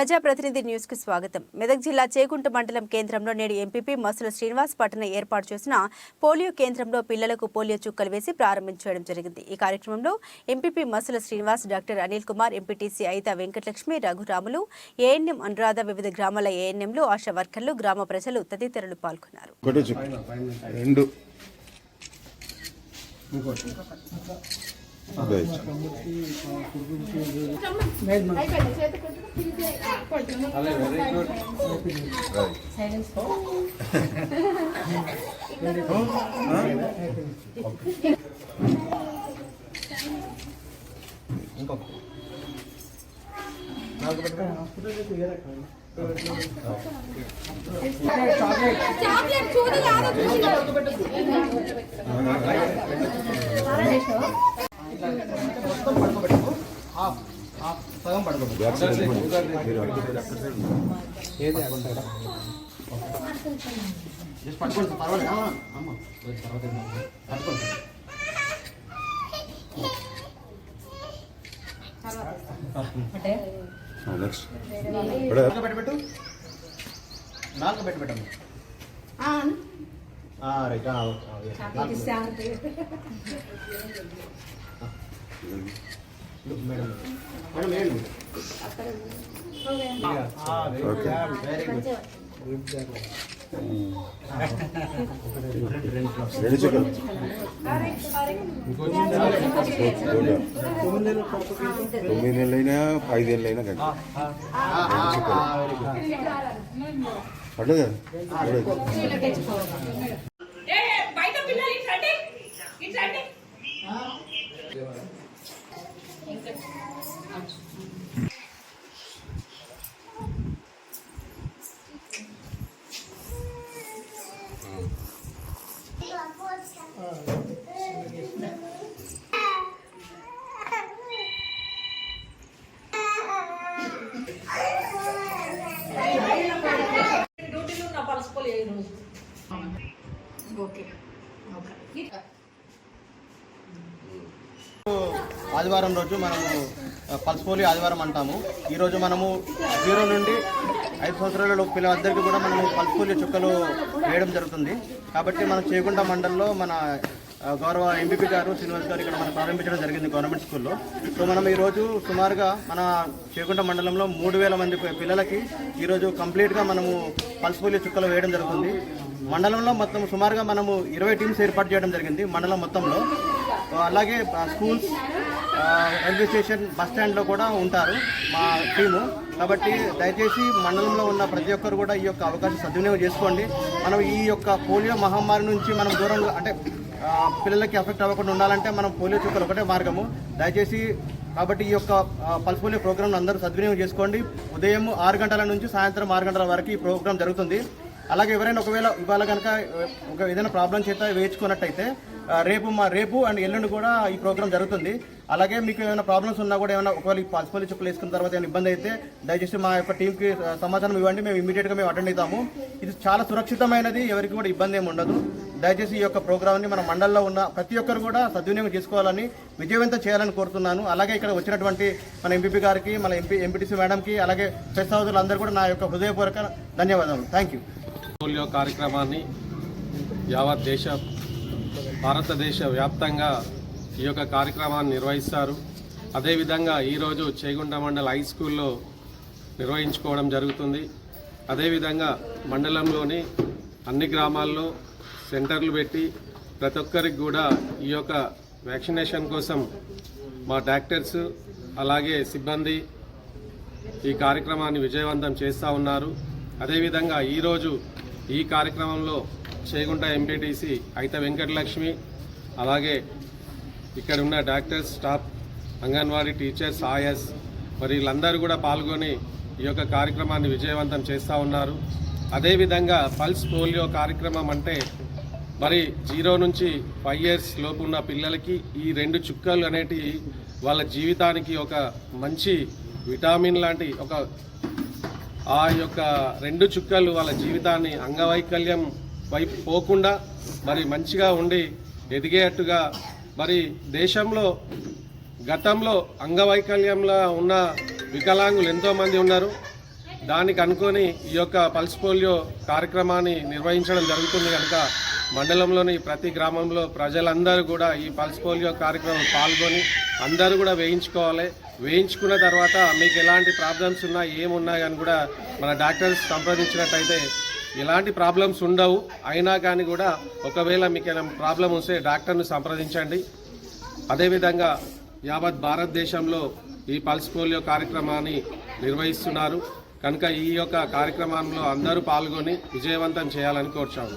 ప్రజాప్రతినిధి న్యూస్ కు స్వాగతం. మెదక్ జిల్లా చేగుంట మండలం కేంద్రంలో నేడు ఎంపీపీ మసుల శ్రీనివాస్ పట్టణ ఏర్పాటు చేసిన పోలియో కేంద్రంలో పిల్లలకు పోలియో చుక్కలు వేసి ప్రారంభించడం జరిగింది. ఈ కార్యక్రమంలో MPP Masula Srinivas, doctor Anil Kumar, MPTC Ayitha Venkatalakshmi, Raghuramulu, ANM Anuradha, వివిధ గ్రామాల ఏఎన్ఎంలు, ఆశా వర్కర్లు, గ్రామ ప్రజలు తదితరులు పాల్గొన్నారు. సగం పడుకోండి. పట్టుకోండి, పర్వాలేదు అమ్మ, పట్టుకోండి. పెట్టు, నాలుగు పెట్టమ్మా. Right, madam madam very good. తొమ్మిది నెలలైనా 5 ఏళ్ళైనా కానీ పడ్డదా ఆదివారం రోజు మనము పల్స్ పోలియో ఆదివారం అంటాము. ఈరోజు మనము 0 నుండి 5 సంవత్సరాల పిల్లలందరికీ కూడా మనము పల్స్ పోలియో చుక్కలు వేయడం జరుగుతుంది. కాబట్టి మన చేగుంట మండలంలో మన గౌరవ ఎంపీపీ గారు శ్రీనివాస్ గారు ఇక్కడ మనం ప్రారంభించడం జరిగింది గవర్నమెంట్ స్కూల్లో. సో మనం ఈరోజు సుమారుగా మన చేగుంట మండలంలో 3000 మంది పిల్లలకి ఈరోజు కంప్లీట్గా మనము పల్స్ పోలియో చుక్కలు వేయడం జరుగుతుంది. మండలంలో మొత్తం సుమారుగా మనము 20 టీమ్స్ ఏర్పాటు చేయడం జరిగింది మండలం మొత్తంలో. అలాగే స్కూల్స్, రైల్వే స్టేషన్, బస్ స్టాండ్లో కూడా ఉంటారు మా టీము. కాబట్టి దయచేసి మండలంలో ఉన్న ప్రతి ఒక్కరు కూడా ఈ యొక్క అవకాశం సద్వినియోగం చేసుకోండి. మనం ఈ యొక్క పోలియో మహమ్మారి నుంచి మనం దూరంగా, అంటే పిల్లలకి ఎఫెక్ట్ అవ్వకుండా ఉండాలంటే మనం పోలియో చుక్కలు ఒకటే మార్గము. దయచేసి కాబట్టి ఈ యొక్క పల్స్ పోలియో ప్రోగ్రామ్ అందరూ సద్వినియోగం చేసుకోండి. ఉదయం 6 గంటల నుంచి సాయంత్రం 6 గంటల వరకు ఈ ప్రోగ్రాం జరుగుతుంది. అలాగే ఎవరైనా ఒకవేళ ఇవాళ కనుక ఏదైనా ప్రాబ్లం చేత వేయించుకున్నట్టయితే రేపు అండ్ ఎల్లుండి కూడా ఈ ప్రోగ్రామ్ జరుగుతుంది. అలాగే మీకు ఏమైనా ప్రాబ్లమ్స్ ఉన్నా కూడా ఏమైనా ఒకవేళ ఈ పల్స్ పోలియో చుక్కలు వేసుకున్న తర్వాత ఏమైనా ఇబ్బంది అయితే దయచేసి మా యొక్క టీంకి సమాచారం ఇవ్వండి. మేము ఇమీడియట్గా అటెండ్ అవుతాము. ఇది చాలా సురక్షితమైనది, ఎవరికి కూడా ఇబ్బంది ఏమి ఉండదు. దయచేసి ఈ యొక్క ప్రోగ్రామ్ని మన మండలంలో ఉన్న ప్రతి ఒక్కరు కూడా సద్వినియోగం చేసుకోవాలని, విజయవంతం చేయాలని కోరుతున్నాను. అలాగే ఇక్కడ వచ్చినటువంటి మన ఎంపీపీ గారికి, మన ఎంపీటీసీ మేడంకి, అలాగే ప్రెస్ సోదరులందరూ కూడా నా యొక్క హృదయపూర్వక ధన్యవాదాలు. Thank you. పోలియో కార్యక్రమాన్ని యావత్ భారతదేశ వ్యాప్తంగా ఈ యొక్క కార్యక్రమాన్ని నిర్వహిస్తారు. అదేవిధంగా ఈరోజు చేగుంట మండల హై స్కూల్లో నిర్వహించుకోవడం జరుగుతుంది. అదేవిధంగా మండలంలోని అన్ని గ్రామాల్లో సెంటర్లు పెట్టి ప్రతి ఒక్కరికి కూడా ఈ యొక్క వ్యాక్సినేషన్ కోసం మా డాక్టర్స్ అలాగే సిబ్బంది ఈ కార్యక్రమాన్ని విజయవంతం చేస్తూ ఉన్నారు. అదేవిధంగా ఈరోజు ఈ కార్యక్రమంలో చేగుంట ఎంపీటీసీ అయిత వెంకటలక్ష్మి, అలాగే ఇక్కడ ఉన్న డాక్టర్స్, స్టాఫ్, అంగన్వాడీ టీచర్స్, ఆయాస్ మరి వీళ్ళందరూ కూడా పాల్గొని ఈ యొక్క కార్యక్రమాన్ని విజయవంతం చేస్తూ ఉన్నారు. అదేవిధంగా పల్స్ పోలియో కార్యక్రమం అంటే మరి 0 నుంచి 5 ఇయర్స్ లోపు ఉన్న పిల్లలకి ఈ 2 చుక్కలు అనేటివి వాళ్ళ జీవితానికి ఒక మంచి విటామిన్ లాంటి ఆ యొక్క 2 చుక్కలు వాళ్ళ జీవితాన్ని అంగవైకల్యం వైపు పోకుండా మరి మంచిగా ఉండి ఎదిగేట్టుగా, మరి దేశంలో గతంలో అంగవైకల్యంలో ఉన్న వికలాంగులు ఎంతోమంది ఉన్నారు. దానికి అనుకొని ఈ యొక్క పల్స్ పోలియో కార్యక్రమాన్ని నిర్వహించడం జరుగుతుంది కనుక మండలంలోని ప్రతి గ్రామంలో ప్రజలందరూ కూడా ఈ పల్స్ పోలియో కార్యక్రమం పాల్గొని అందరూ కూడా వేయించుకోవాలి. వేయించుకున్న తర్వాత మీకు ఎలాంటి ప్రాబ్లమ్స్ ఉన్నా ఏమున్నా కానీ కూడా మన డాక్టర్స్ సంప్రదించినట్టయితే ఎలాంటి ప్రాబ్లమ్స్ ఉండవు. అయినా కానీ కూడా ఒకవేళ మీకు ఏమైనా ప్రాబ్లం వస్తే డాక్టర్ను సంప్రదించండి. అదేవిధంగా యావత్ భారతదేశంలో ఈ పల్స్ పోలియో కార్యక్రమాన్ని నిర్వహిస్తున్నారు కనుక ఈ యొక్క కార్యక్రమంలో అందరూ పాల్గొని విజయవంతం చేయాలని కోరుచాము.